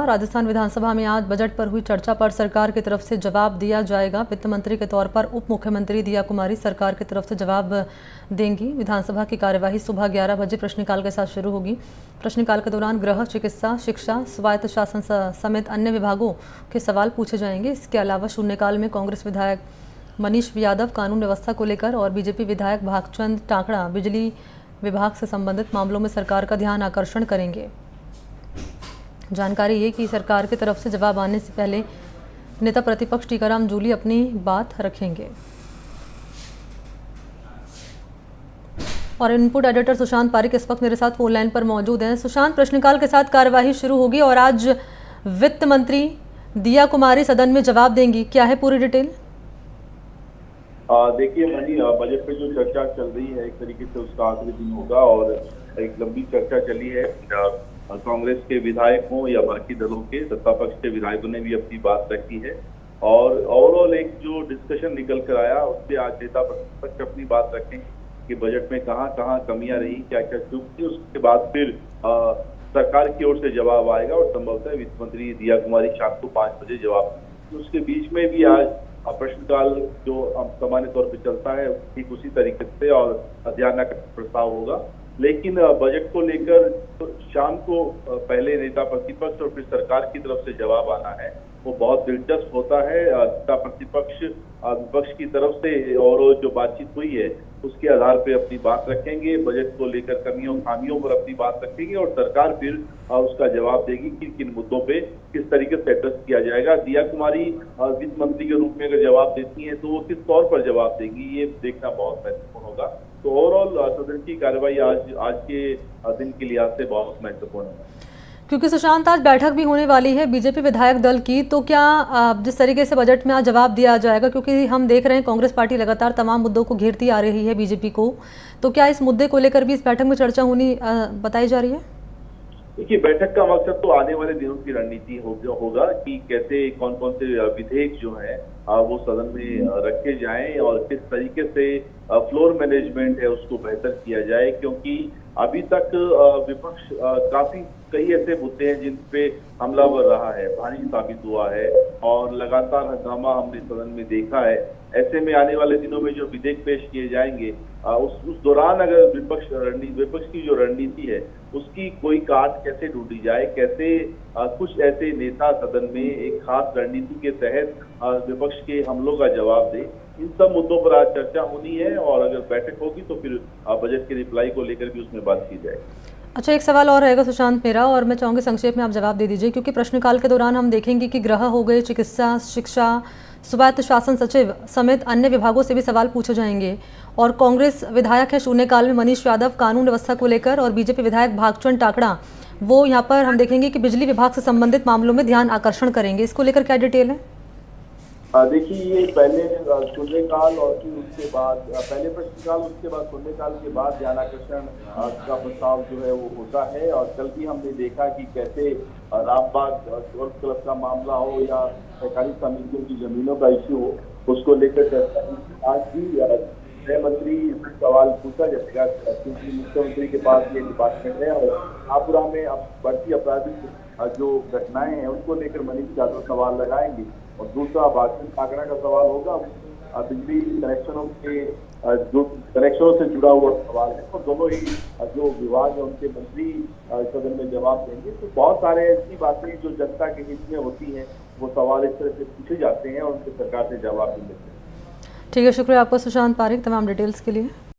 राजस्थान विधानसभा में आज बजट पर हुई चर्चा पर सरकार की तरफ से जवाब दिया जाएगा। वित्त मंत्री के तौर पर उप मुख्यमंत्री दिया कुमारी सरकार की तरफ से जवाब देंगी। विधानसभा की कार्यवाही सुबह 11 बजे प्रश्नकाल के साथ शुरू होगी। प्रश्नकाल के दौरान गृह, चिकित्सा, शिक्षा, स्वायत्त शासन समेत अन्य विभागों के सवाल पूछे जाएंगे। इसके अलावा शून्यकाल में कांग्रेस विधायक मनीष यादव कानून व्यवस्था को लेकर और बीजेपी विधायक भागचंद टाकड़ा बिजली विभाग से संबंधित मामलों में सरकार का ध्यान आकर्षण करेंगे। जानकारी ये कि सरकार की तरफ से जवाब आने से पहले नेता प्रतिपक्ष टीकाराम जूली अपनी बात रखेंगे। और इनपुट एडिटर सुशांत पारिक इस वक्त मेरे साथ फोन लाइन पर मौजूद हैं। सुशांत, प्रश्नकाल के साथ कार्यवाही शुरू होगी और आज वित्त मंत्री दिया कुमारी सदन में जवाब देंगी। क्या है पूरी डिटेल? देखिए मनी, बजट पे जो चर्चा चल रही है एक तरीके से उसका आखिरी दिन होगा और एक लंबी चर्चा चली है। कांग्रेस के विधायकों या बाकी दलों के सत्ता पक्ष के विधायकों ने भी अपनी बात रखी है और ओवरऑल एक जो डिस्कशन निकल कर आया उससे आज नेता प्रतिपक्ष अपनी बात रखें कि बजट में कहाँ कहाँ कमियां रही, क्या क्या चूक थी। उसके बाद फिर सरकार की ओर से जवाब आएगा और संभवतः वित्त मंत्री दिया कुमारी शाम को 5 बजे जवाब देंगे। उसके बीच में भी आज प्रश्नकाल जो सामान्य तौर पर चलता है ठीक उसी तरीके से और ध्यान प्रस्ताव होगा। लेकिन बजट को लेकर तो शाम को पहले नेता प्रतिपक्ष और फिर सरकार की तरफ से जवाब आना है, वो बहुत दिलचस्प होता है। नेता प्रतिपक्ष विपक्ष की तरफ से और जो बातचीत हुई है उसके आधार पे अपनी बात रखेंगे, बजट को लेकर कमियों खामियों पर अपनी बात रखेंगे और सरकार फिर उसका जवाब देगी कि किन मुद्दों पे किस तरीके से एड्रेस किया जाएगा। दिया कुमारी वित्त मंत्री के रूप में अगर जवाब देती हैं तो वो किस तौर पर जवाब देंगी, ये देखना बहुत महत्वपूर्ण होगा। तो ओवरऑल सदन की कार्यवाही आज के दिन के लिहाज से बहुत महत्वपूर्ण है। क्योंकि सुशांत आज बैठक भी होने वाली है बीजेपी विधायक दल की, तो क्या जिस तरीके से बजट में आज जवाब दिया जाएगा, क्योंकि हम देख रहे हैं कांग्रेस पार्टी लगातार तमाम मुद्दों को घेरती आ रही है बीजेपी को, तो क्या इस मुद्दे को लेकर भी इस बैठक में चर्चा होनी बताई जा रही है? देखिए, बैठक का मकसद तो आने वाले दिनों की रणनीति होगा कि कैसे कौन कौन से विधेयक जो है वो सदन में रखे जाएं और किस तरीके से फ्लोर मैनेजमेंट है उसको बेहतर किया जाए। क्योंकि अभी तक विपक्ष काफी कई ऐसे मुद्दे हैं जिन पे हमलावर रहा है, भारी साबित हुआ है और लगातार हंगामा हमने सदन में देखा है। ऐसे में आने वाले दिनों में जो विधेयक पेश किए जाएंगे उस दौरान अगर विपक्ष की जो रणनीति है उसकी कोई काट कैसे ढूंढी जाए, कैसे कुछ ऐसे नेता सदन में एक खास रणनीति के तहत विपक्ष के हमलों का जवाब दे, इन सब मुद्दों पर आज चर्चा होनी है और अगर बैठक होगी तो फिर बजट के रिप्लाई को लेकर भी उसमें बात की जाएगी। अच्छा, एक सवाल और रहेगा सुशांत मेरा, और मैं चाहूँगी संक्षेप में आप जवाब दे दीजिए, क्योंकि प्रश्नकाल के दौरान हम देखेंगे कि गृह हो गए, चिकित्सा, शिक्षा, स्वायत्त शासन सचिव समेत अन्य विभागों से भी सवाल पूछे जाएंगे। और कांग्रेस विधायक है शून्यकाल में मनीष यादव कानून व्यवस्था को लेकर और बीजेपी विधायक भागचंद टाकड़ा वो यहाँ पर हम देखेंगे कि बिजली विभाग से संबंधित मामलों में ध्यान आकर्षण करेंगे। इसको लेकर क्या डिटेल है? देखिए, ये पहले शून्यकाल और फिर उसके बाद पहले प्रश्नकाल, उसके बाद शून्यकाल के बाद ध्यानाकर्षण का प्रस्ताव जो है वो होता है। और कल भी हमने देखा कि कैसे रामबाग गोल्फ क्लब का मामला हो या सहकारी समितियों की जमीनों का इश्यू हो, उसको लेकर चर्चा। आज भी गृह मंत्री से सवाल पूछा जाएगा क्योंकि मुख्यमंत्री के पास ये डिपार्टमेंट है और आपुरा में अब बढ़ती आपराधिक जो घटनाएं हैं उनको लेकर मनीष यादव सवाल लगाएंगे। और दूसरा भागचंद टाकड़ा का सवाल होगा बिजली कनेक्शनों के जो कनेक्शनों से जुड़ा हुआ सवाल है, और दोनों ही जो विभाग है उनके मंत्री सदन में जवाब देंगे। तो बहुत सारे ऐसी बातें जो जनता के हित में होती हैं वो सवाल इस तरह से पूछे जाते हैं और उनके सरकार से जवाब भी मिलते हैं। ठीक है, शुक्रिया आपका सुशांत पारिक तमाम डिटेल्स के लिए।